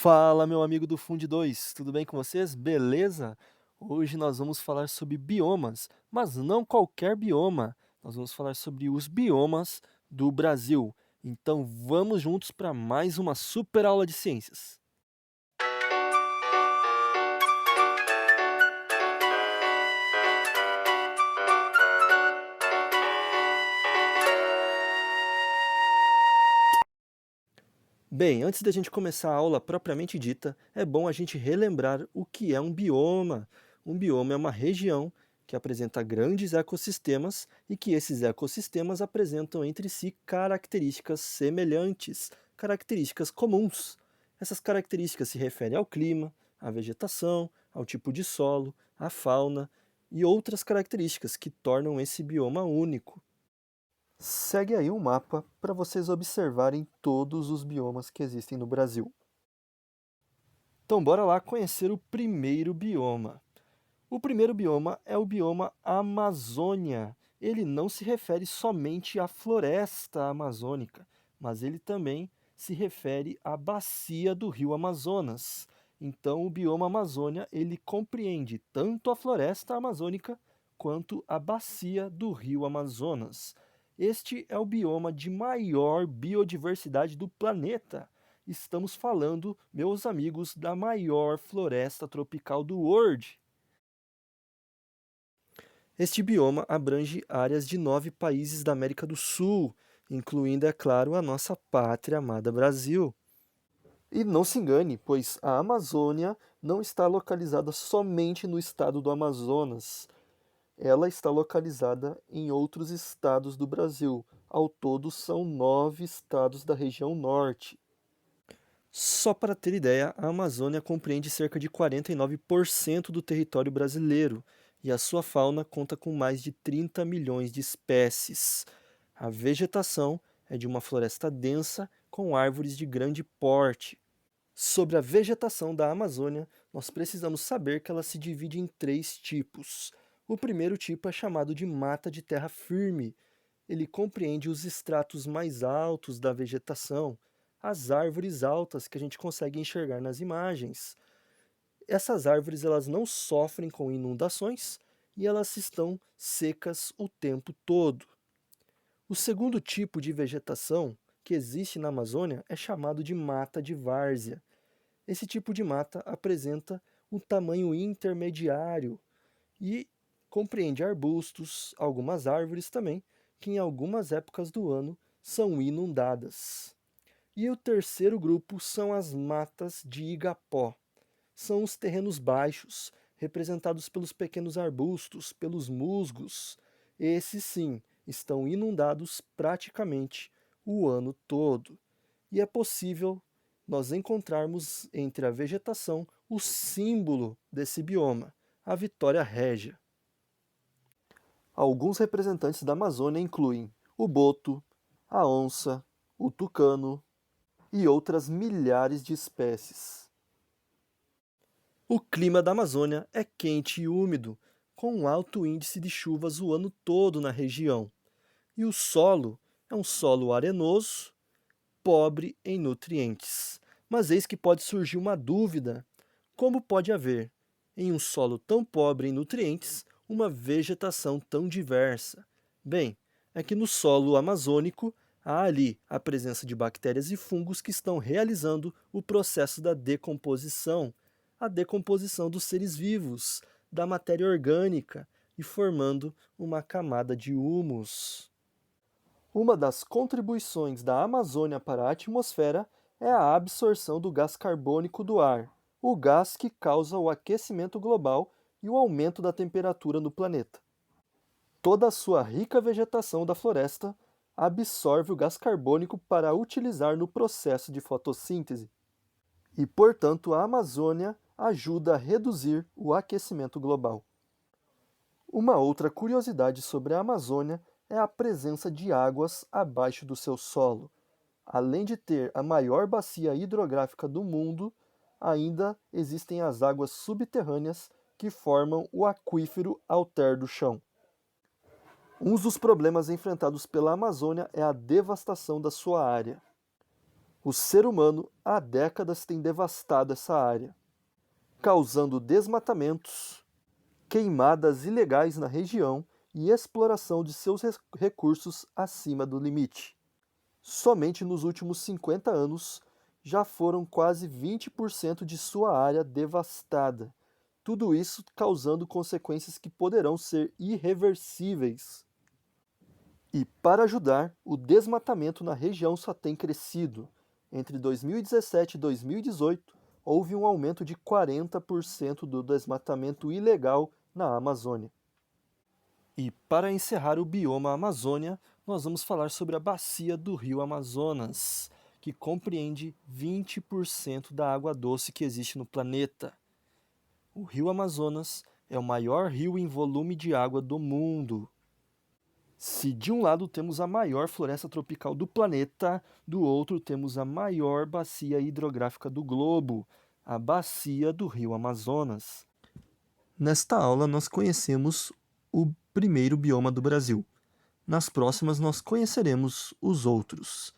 Fala, meu amigo do Fundo 2, tudo bem com vocês? Beleza? Hoje nós vamos falar sobre biomas, mas não qualquer bioma. Nós vamos falar sobre os biomas do Brasil. Então vamos juntos para mais uma super aula de ciências. Bem, antes da gente começar a aula propriamente dita, é bom a gente relembrar o que é um bioma. Um bioma é uma região que apresenta grandes ecossistemas e que esses ecossistemas apresentam entre si características semelhantes, características comuns. Essas características se referem ao clima, à vegetação, ao tipo de solo, à fauna e outras características que tornam esse bioma único. Segue aí um mapa para vocês observarem todos os biomas que existem no Brasil. Então, bora lá conhecer o primeiro bioma. O primeiro bioma é o bioma Amazônia. Ele não se refere somente à floresta amazônica, mas ele também se refere à bacia do rio Amazonas. Então, o bioma Amazônia, ele compreende tanto a floresta amazônica quanto a bacia do rio Amazonas. Este é o bioma de maior biodiversidade do planeta. Estamos falando, meus amigos, da maior floresta tropical do world. Este bioma abrange áreas de 9 países da América do Sul, incluindo, é claro, a nossa pátria amada Brasil. E não se engane, pois a Amazônia não está localizada somente no estado do Amazonas. Ela está localizada em outros estados do Brasil. Ao todo, são 9 estados da região norte. Só para ter ideia, a Amazônia compreende cerca de 49% do território brasileiro e a sua fauna conta com mais de 30 milhões de espécies. A vegetação é de uma floresta densa com árvores de grande porte. Sobre a vegetação da Amazônia, nós precisamos saber que ela se divide em 3 tipos. O primeiro tipo é chamado de mata de terra firme. Ele compreende os estratos mais altos da vegetação, as árvores altas que a gente consegue enxergar nas imagens. Essas árvores elas não sofrem com inundações e elas estão secas o tempo todo. O segundo tipo de vegetação que existe na Amazônia é chamado de mata de várzea. Esse tipo de mata apresenta um tamanho intermediário e compreende arbustos, algumas árvores também, que em algumas épocas do ano são inundadas. E o terceiro grupo são as matas de igapó. São os terrenos baixos, representados pelos pequenos arbustos, pelos musgos. Esses sim estão inundados praticamente o ano todo. E é possível nós encontrarmos entre a vegetação o símbolo desse bioma, a Vitória Régia. Alguns representantes da Amazônia incluem o boto, a onça, o tucano e outras milhares de espécies. O clima da Amazônia é quente e úmido, com um alto índice de chuvas o ano todo na região. E o solo é um solo arenoso, pobre em nutrientes. Mas eis que pode surgir uma dúvida: como pode haver, em um solo tão pobre em nutrientes, uma vegetação tão diversa? Bem, é que no solo amazônico há ali a presença de bactérias e fungos que estão realizando o processo da decomposição, a decomposição dos seres vivos, da matéria orgânica e formando uma camada de humus. Uma das contribuições da Amazônia para a atmosfera é a absorção do gás carbônico do ar, o gás que causa o aquecimento global e o aumento da temperatura no planeta. Toda a sua rica vegetação da floresta absorve o gás carbônico para utilizar no processo de fotossíntese. E, portanto, a Amazônia ajuda a reduzir o aquecimento global. Uma outra curiosidade sobre a Amazônia é a presença de águas abaixo do seu solo. Além de ter a maior bacia hidrográfica do mundo, ainda existem as águas subterrâneas que formam o aquífero alter do chão. Um dos problemas enfrentados pela Amazônia é a devastação da sua área. O ser humano há décadas tem devastado essa área, causando desmatamentos, queimadas ilegais na região e exploração de seus recursos acima do limite. Somente nos últimos 50 anos já foram quase 20% de sua área devastada. Tudo isso causando consequências que poderão ser irreversíveis. E para ajudar, o desmatamento na região só tem crescido. Entre 2017 e 2018, houve um aumento de 40% do desmatamento ilegal na Amazônia. E para encerrar o bioma Amazônia, nós vamos falar sobre a bacia do Rio Amazonas, que compreende 20% da água doce que existe no planeta. O Rio Amazonas é o maior rio em volume de água do mundo. Se de um lado temos a maior floresta tropical do planeta, do outro temos a maior bacia hidrográfica do globo, a bacia do Rio Amazonas. Nesta aula nós conhecemos o primeiro bioma do Brasil. Nas próximas nós conheceremos os outros.